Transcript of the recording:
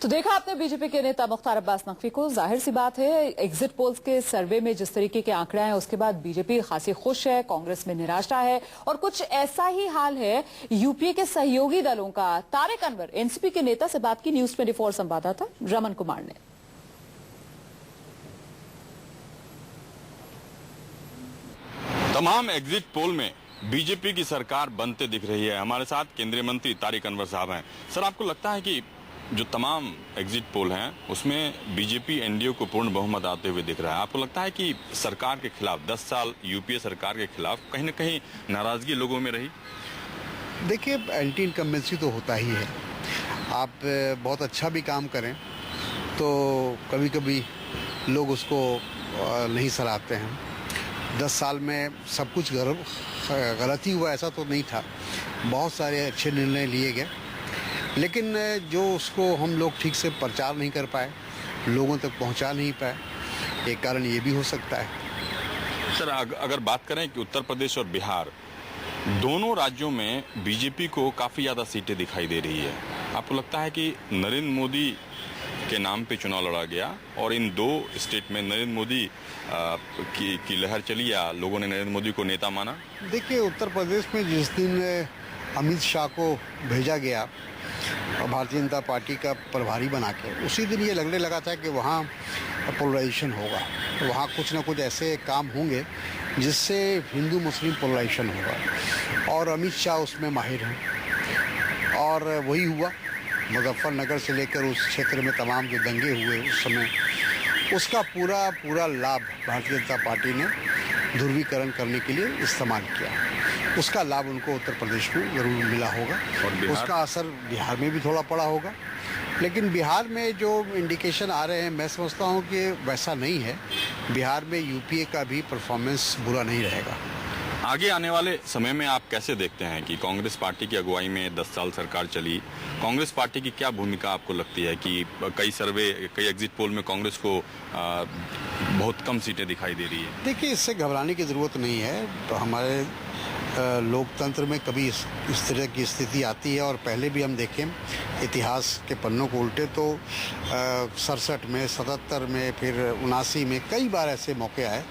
तो देखा आपने बीजेपी के नेता मुख्तार अब्बास नकवी को। जाहिर सी बात है, एग्जिट पोल्स के सर्वे में जिस तरीके के आंकड़े हैं उसके बाद बीजेपी खासी खुश है, कांग्रेस में निराशा है और कुछ ऐसा ही हाल है यूपीए के सहयोगी दलों का। तारिक अनवर एनसीपी के नेता से बात की न्यूज 24 संवाददाता रमन कुमार ने। तमाम एग्जिट पोल में बीजेपी की सरकार बनते दिख रही है। हमारे साथ केंद्रीय मंत्री तारिक अनवर साहब हैं। सर, आपको लगता है कि जो तमाम एग्जिट पोल हैं उसमें बीजेपी एनडीए को पूर्ण बहुमत आते हुए दिख रहा है? आपको लगता है कि सरकार के खिलाफ 10 साल यूपीए सरकार के खिलाफ कहीं न कहीं नाराजगी लोगों में रही? देखिए, एंटी इनकम्बेंसी तो होता ही है। आप बहुत अच्छा भी काम करें तो कभी कभी लोग उसको नहीं सराहते हैं। 10 साल में सब कुछ गलत ही हुआ ऐसा तो नहीं था, बहुत सारे अच्छे निर्णय लिए गए, लेकिन जो उसको हम लोग ठीक से प्रचार नहीं कर पाए, लोगों तक पहुंचा नहीं पाए, एक कारण ये भी हो सकता है। सर, अगर बात करें कि उत्तर प्रदेश और बिहार दोनों राज्यों में बीजेपी को काफ़ी ज़्यादा सीटें दिखाई दे रही है, आपको लगता है कि नरेंद्र मोदी के नाम पे चुनाव लड़ा गया और इन दो स्टेट में नरेंद्र मोदी की लहर चली या लोगों ने नरेंद्र मोदी को नेता माना? देखिए, उत्तर प्रदेश में जिस दिन अमित शाह को भेजा गया भारतीय जनता पार्टी का प्रभारी बना के, उसी दिन ये लगने लगा था कि वहाँ पोलराइजेशन होगा, वहाँ कुछ ना कुछ ऐसे काम होंगे जिससे हिंदू मुस्लिम पोलराइजेशन होगा और अमित शाह उसमें माहिर हैं और वही हुआ। मुजफ्फरनगर से लेकर उस क्षेत्र में तमाम जो दंगे हुए उस समय, उसका पूरा लाभ भारतीय जनता पार्टी ने ध्रुवीकरण करने के लिए इस्तेमाल किया। उसका लाभ उनको उत्तर प्रदेश में जरूर मिला होगा और उसका असर बिहार में भी थोड़ा पड़ा होगा, लेकिन बिहार में जो इंडिकेशन आ रहे हैं मैं समझता हूँ कि वैसा नहीं है। बिहार में यूपीए का भी परफॉर्मेंस बुरा नहीं रहेगा। आगे आने वाले समय में आप कैसे देखते हैं कि कांग्रेस पार्टी की अगुवाई में 10 साल सरकार चली, कांग्रेस पार्टी की क्या भूमिका आपको लगती है कि कई एग्जिट पोल में कांग्रेस को बहुत कम सीटें दिखाई दे रही है? देखिए, इससे घबराने की ज़रूरत नहीं है। तो हमारे लोकतंत्र में कभी इस तरह की स्थिति आती है और पहले भी हम देखें इतिहास के पन्नों को उल्टे तो 67 में, 77 में, फिर 79 में कई बार ऐसे मौके आए।